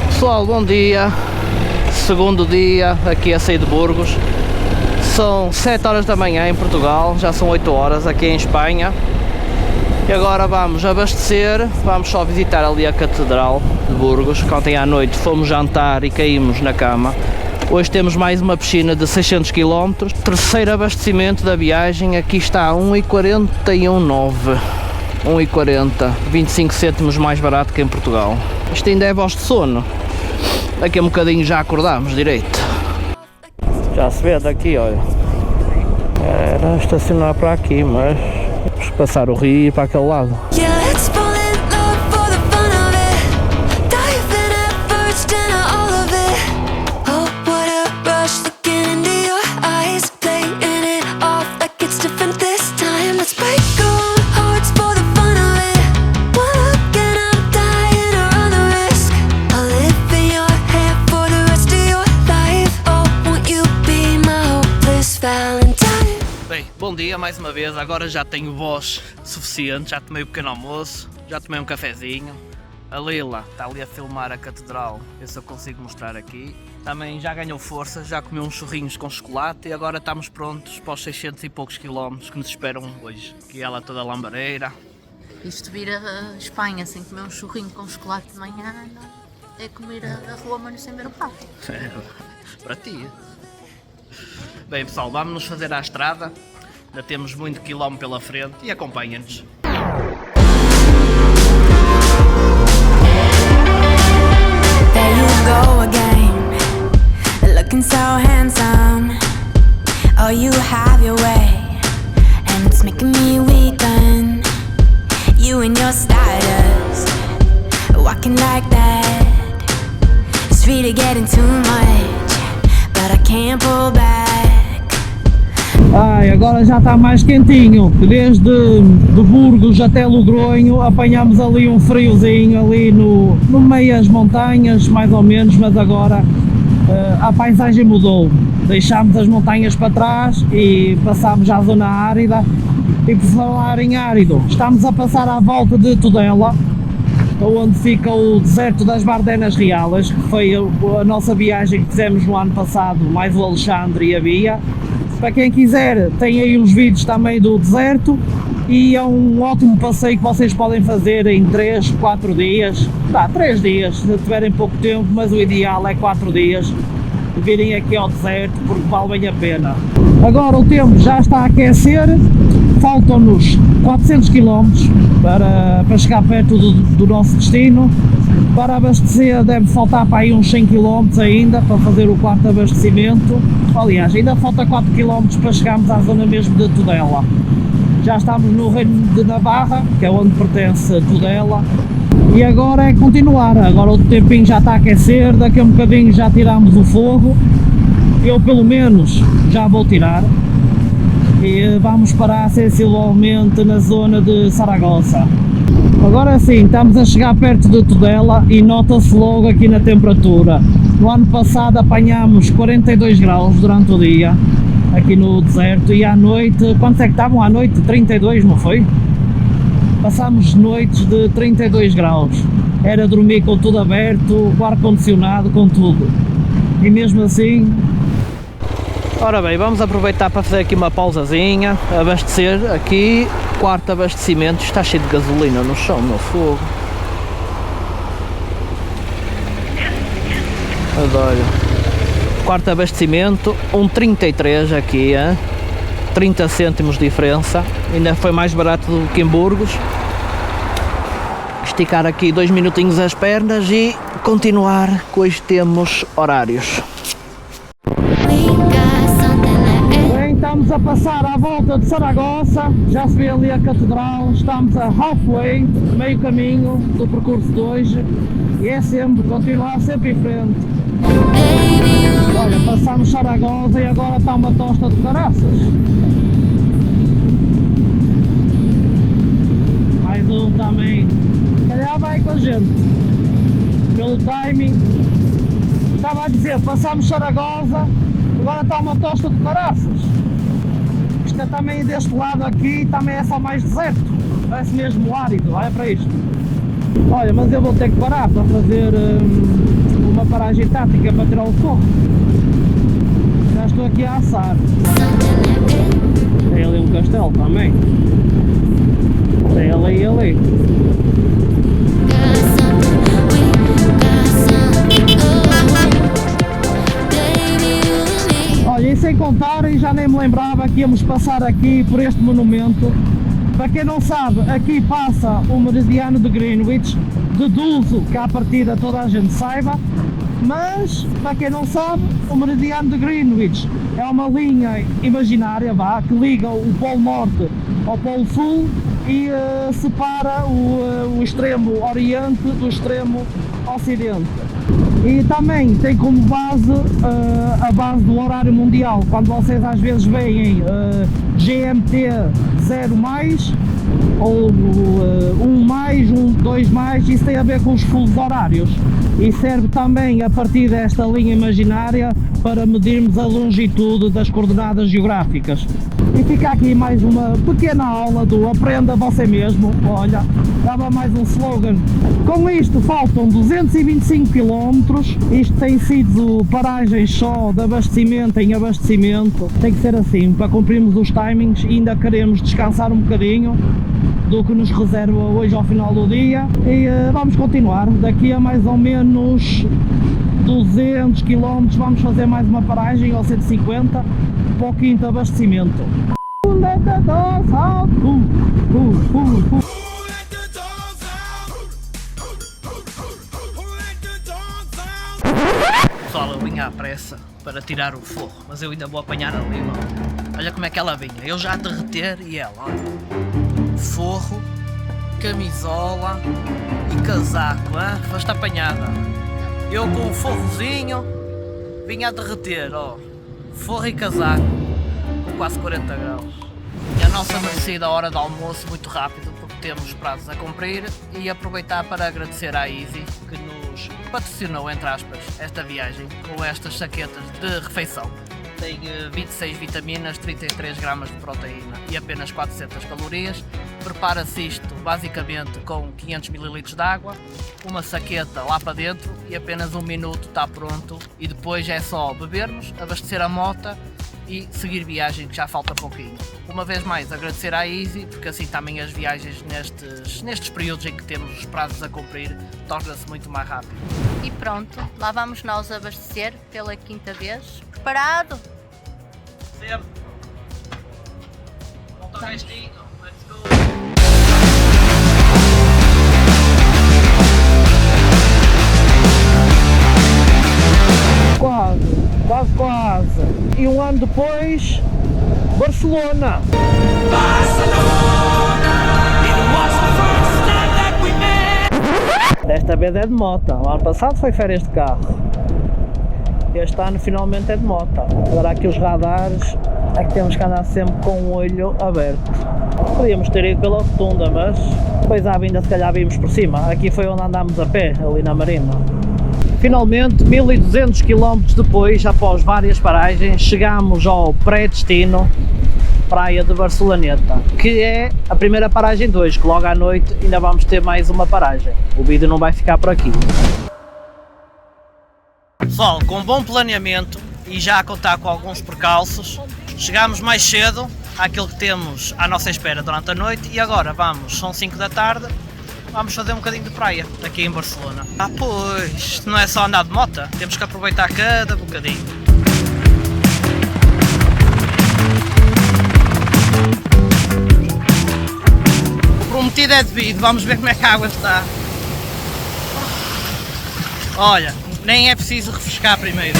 Pessoal, bom dia. Segundo dia aqui a sair de Burgos. São 7 horas da manhã em Portugal, já são 8 horas aqui em Espanha. E agora vamos abastecer, vamos só visitar ali a Catedral de Burgos. Ontem à noite fomos jantar e caímos na cama. Hoje temos mais uma piscina de 600 km. Terceiro abastecimento da viagem, aqui está a 1,41,9. 1,40, 25 cêntimos mais barato que em Portugal. Isto ainda é voz de sono. Daqui a um bocadinho já acordámos direito. Já se vê daqui, olha. Era estacionar para aqui, mas vamos passar o rio e ir para aquele lado. Bom dia mais uma vez, agora já tenho voz suficiente, já tomei o pequeno almoço, já tomei um cafezinho. A Lila está ali a filmar a catedral, ver se eu consigo mostrar aqui. Também já ganhou força, já comeu uns churrinhos com chocolate e agora estamos prontos para os 600 e poucos quilómetros que nos esperam hoje. Aqui ela toda lambareira. Isto vir a Espanha sem comer um churrinho com chocolate de manhã é comer a Roma sem ver o papo. Para ti. Bem pessoal, vamos nos fazer à estrada. Ainda temos muito quilómetro pela frente e acompanhem-nos. There you go again, looking so handsome. Oh, you have your way, and it's making me weaken. You and your status, walking like that. It's really getting too much, but I can't pull back. Ai, agora já está mais quentinho, desde de Burgos até Logronho apanhamos ali um friozinho ali no meio das montanhas, mais ou menos, mas agora a paisagem mudou, deixámos as montanhas para trás e passámos à zona árida. E por falar em árido, estamos a passar à volta de Tudela, onde fica o deserto das Bardenas Reales, que foi a nossa viagem que fizemos no ano passado, mais o Alexandre e a Bia. Para quem quiser, tem aí os vídeos também do deserto e é um ótimo passeio que vocês podem fazer em 3, 4 dias. 3 dias, se tiverem pouco tempo, mas o ideal é 4 dias. Virem aqui ao deserto porque vale bem a pena. Agora o tempo já está a aquecer, faltam-nos 400 km para chegar perto do nosso destino. Para abastecer deve faltar para aí uns 100 km ainda para fazer o quarto abastecimento. Aliás, ainda falta 4 km para chegarmos à zona mesmo de Tudela. Já estamos no Reino de Navarra, que é onde pertence Tudela. E agora é continuar, agora o tempinho já está a aquecer, daqui a um bocadinho já tiramos o fogo. Eu pelo menos já vou tirar. E vamos parar sensivelmente na zona de Saragossa. Agora sim, estamos a chegar perto de Tudela e nota-se logo aqui na temperatura. No ano passado apanhámos 42 graus durante o dia, aqui no deserto, e à noite, quantos é que estavam à noite? 32, não foi? Passámos noites de 32 graus, era dormir com tudo aberto, o ar-condicionado, com tudo. E mesmo assim... Ora bem, vamos aproveitar para fazer aqui uma pausazinha, abastecer aqui, quarto abastecimento. Está cheio de gasolina no chão, meu fogo. Adoro. Quarto abastecimento, 1,33 aqui, hein? 30 cêntimos de diferença, ainda foi mais barato do que em Burgos. Esticar aqui 2 minutinhos as pernas e continuar, que hoje temos horários. Estamos a passar à volta de Saragossa, já se vê ali a catedral, estamos a halfway, meio caminho do percurso de hoje e é sempre, continuar sempre em frente. Olha, passamos Saragossa e agora está uma tosta de caraças. Mais um também, se calhar vai com a gente, pelo timing. Estava a dizer, passamos Saragossa, agora está uma tosta de caraças. Isto é também deste lado aqui, também é só mais deserto, parece mesmo árido, olha para isto. Olha, mas eu vou ter que parar para fazer uma paragem tática para tirar o forro. Já estou aqui a assar. Tem ali um castelo também. Tem ali e ali. Olha, e sem contar, e já nem me lembrava que íamos passar aqui por este monumento. Para quem não sabe, aqui passa o meridiano de Greenwich. Deduzo que à partida toda a gente saiba, mas para quem não sabe, o meridiano de Greenwich é uma linha imaginária, que liga o Polo Norte ao Polo Sul e separa o extremo Oriente do extremo Ocidente. E também tem como base a base do horário mundial. Quando vocês às vezes veem GMT 0+, ou 1+, 2+, isso tem a ver com os fusos horários. E serve também a partir desta linha imaginária para medirmos a longitude das coordenadas geográficas. E fica aqui mais uma pequena aula do aprenda você mesmo. Olha, dava mais um slogan. Com isto faltam 225 km, isto tem sido paragens só de abastecimento em abastecimento, tem que ser assim, para cumprirmos os timings, e ainda queremos descansar um bocadinho do que nos reserva hoje ao final do dia e vamos continuar. Daqui a mais ou menos 200 km vamos fazer mais uma paragem, ou 150, para o quinto abastecimento. Pessoal, eu vinha à pressa para tirar o forro, mas eu ainda vou apanhar ali. Olha como é que ela vinha, eu já a derreter e ela, olha, forro, camisola e casaco, hein? Foste apanhada. Eu com o forrozinho vinha a derreter, ó, forro e casaco, com quase 40 graus. E a nossa merecida hora de almoço muito rápido, porque temos prazos a cumprir, e aproveitar para agradecer à Easy que nos patrocinou, entre aspas, esta viagem com estas saquetas de refeição. Tem 26 vitaminas, 33 gramas de proteína e apenas 400 calorias. Prepara-se isto basicamente com 500 ml de água, uma saqueta lá para dentro e apenas 1 minuto está pronto. E depois é só bebermos, abastecer a mota e seguir viagem, que já falta pouquinho. Uma vez mais agradecer à Easy, porque assim também as viagens nestes períodos em que temos os prazos a cumprir torna-se muito mais rápido. E pronto, lá vamos nós abastecer pela quinta vez. Preparado? Sempre. Volta o restinho. Let's go. Quase. E um ano depois, Barcelona. Desta vez é de moto. O ano passado foi férias de carro. Este ano finalmente é de moto. Agora aqui os radares é que temos que andar sempre com o olho aberto. Podíamos ter ido pela rotunda, mas depois à vinda se calhar vimos por cima. Aqui foi onde andámos a pé, ali na Marina. Finalmente, 1200 km depois, após várias paragens, chegamos ao pré-destino, Praia de Barceloneta, que é a primeira paragem de hoje, que logo à noite ainda vamos ter mais uma paragem. O vídeo não vai ficar por aqui. Pessoal, com bom planeamento e já a contar com alguns percalços, chegámos mais cedo àquilo que temos à nossa espera durante a noite e agora são 5 da tarde, vamos fazer um bocadinho de praia aqui em Barcelona. Pois, não é só andar de moto, temos que aproveitar cada bocadinho. O prometido é devido, vamos ver como é que a água está. Olha, nem é preciso refrescar primeiro.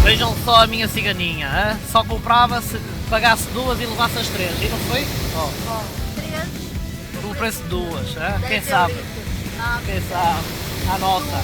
Vejam só a minha ciganinha, hein? Só comprava se pagasse 2 e levasse as 3, e não foi? Pelo preço de 2, hein? Quem sabe? Quem sabe? A nossa.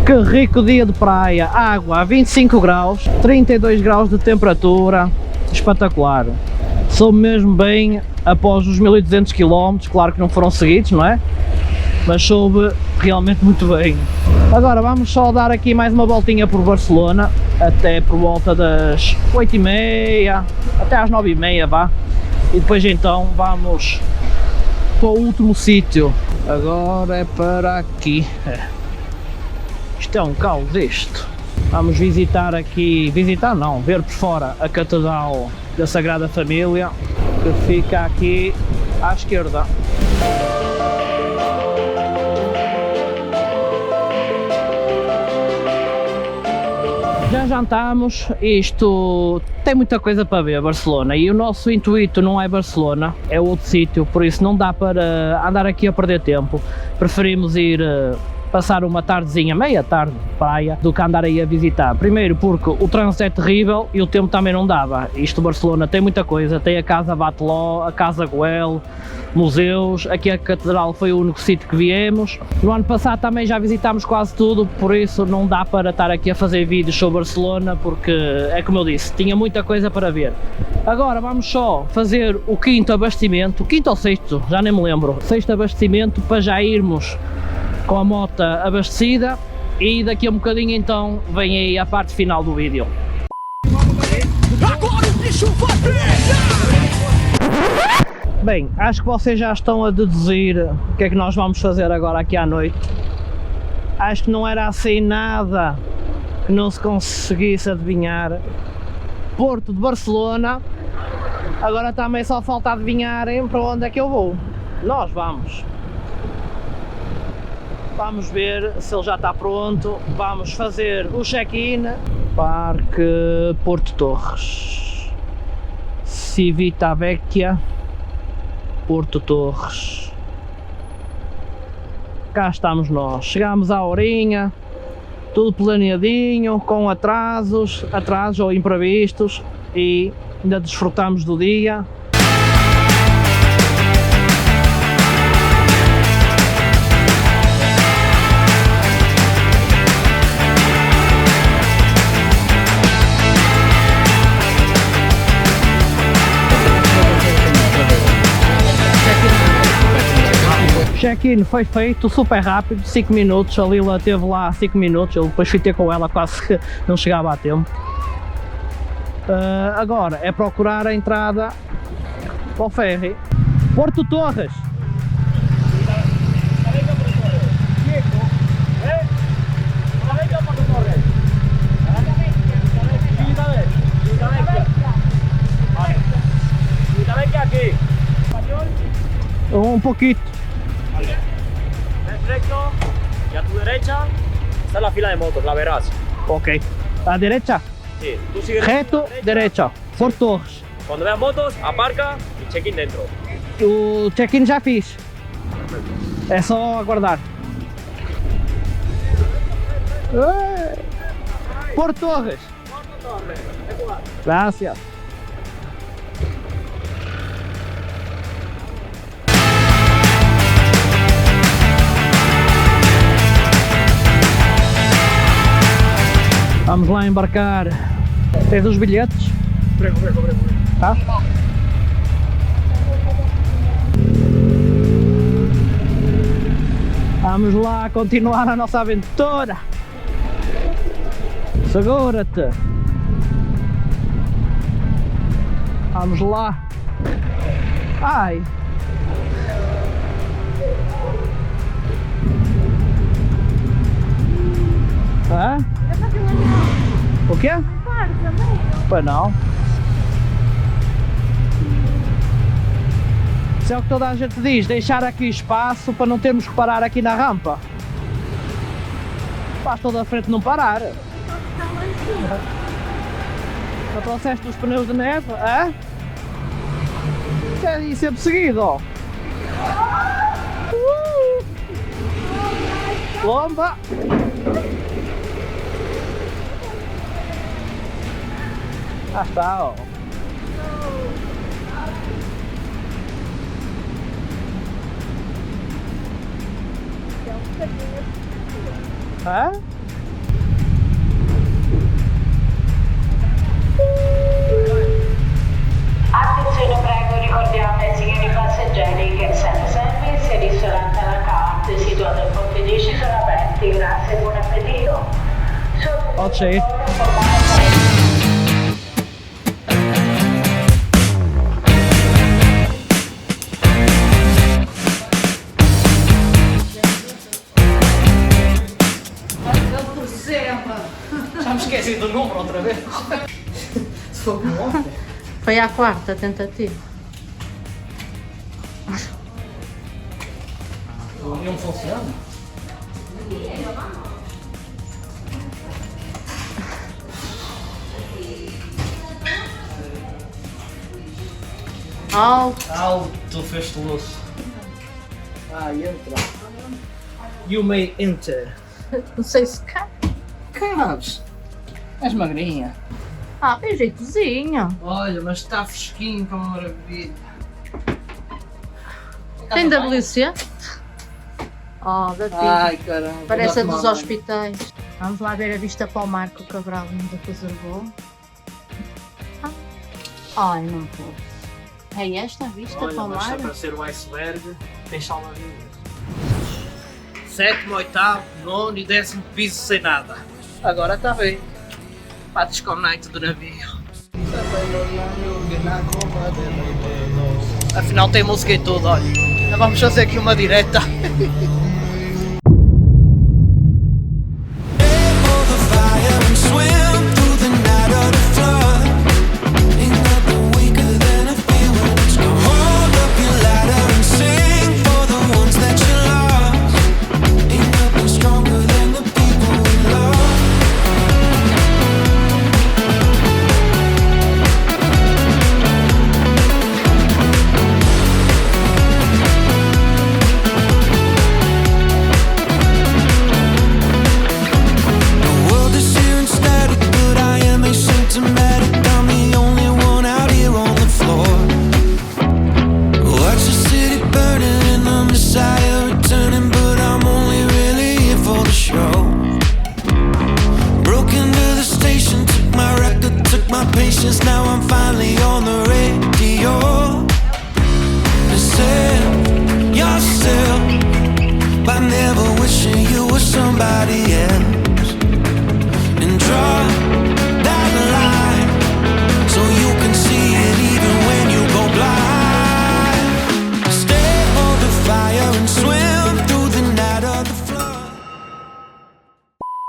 Que rico dia de praia, água a 25 graus, 32 graus de temperatura, espetacular. Soube mesmo bem após os 1200 km, claro que não foram seguidos, não é? Mas soube realmente muito bem. Agora vamos só dar aqui mais uma voltinha por Barcelona, até por volta das 8h30, até às 9h30, vá. E depois então vamos para o último sítio. Agora é para aqui. Isto é um caos isto. Vamos visitar aqui, visitar não, ver por fora a Catedral da Sagrada Família, que fica aqui à esquerda. Já jantámos, isto tem muita coisa para ver, Barcelona, e o nosso intuito não é Barcelona, é outro sítio, por isso não dá para andar aqui a perder tempo. Preferimos ir passar uma tardezinha, meia tarde de praia, do que andar aí a visitar. Primeiro porque o trânsito é terrível e o tempo também não dava. Isto, Barcelona, tem muita coisa, tem a Casa Batlló, a Casa Güell, museus, aqui a Catedral foi o único sítio que viemos. No ano passado também já visitámos quase tudo, por isso não dá para estar aqui a fazer vídeos sobre Barcelona, porque é como eu disse, tinha muita coisa para ver. Agora vamos só fazer o quinto abastecimento, quinto ou sexto, já nem me lembro, sexto abastecimento, para já irmos com a moto abastecida, e daqui a um bocadinho então vem aí a parte final do vídeo. Bem, acho que vocês já estão a deduzir o que é que nós vamos fazer agora aqui à noite. Acho que não era assim nada que não se conseguisse adivinhar. Porto de Barcelona, agora também só falta adivinharem para onde é que eu vou. Nós vamos. Vamos ver se ele já está pronto, vamos fazer o check-in. Parque Porto Torres, Civitavecchia, Porto Torres. Cá estamos nós, chegámos à horinha, tudo planeadinho, com atrasos ou imprevistos, e ainda desfrutamos do dia. O check-in foi feito super rápido, 5 minutos, a Lila esteve lá 5 minutos, eu depois fui ter com ela, quase que não chegava a tempo. Agora é procurar a entrada para o ferry. Porto Torres! Un poquito. Ves recto y a tu derecha está la fila de motos, la verás. Ok. A derecha. Sí, tú sigues Reto, derecha. Porto Torres. Cuando veas motos, aparca y check-in dentro. O check-in já fiz. É só aguardar. Porto Torres. Gracias. Vamos lá embarcar. Tens os bilhetes? Prego. Tá? Vamos lá continuar a nossa aventura. Segura-te. Vamos lá. Ai. Hã? O quê? Pois não. Isso é o que toda a gente diz, deixar aqui espaço para não termos que parar aqui na rampa. Faz toda a frente não parar. Já trouxeste os pneus de neve, é? Isso é ir sempre seguido, ó. Lomba! Já está, ó. É? Attenzione prego, ricordiamo, signori cheio. Já me esqueci do número outra vez. Se for como ontem. Foi a quarta tentativa. Não funciona? Alto, fez-te luz. Entra. You may enter. Não sei se cabe. Cabes. És magrinha. Tem jeitozinho. Olha, mas está fresquinho, que é uma maravilha. Tem WC? Oh, da Ai, caramba. Parece a dos hospitais. Vamos lá ver a vista para o mar que o Cabral ainda reservou. Ai, não posso. É esta a vista para Olha, o mas mar? se aparecer o iceberg, tem salva-vidas. 7º, 8º, 9º e 10º piso sem nada. Agora está bem. Para desconectar do navio. Afinal tem música e tudo, olha. Então vamos fazer aqui uma direta. Now I'm finally on the radio. Save yourself by never wishing you were somebody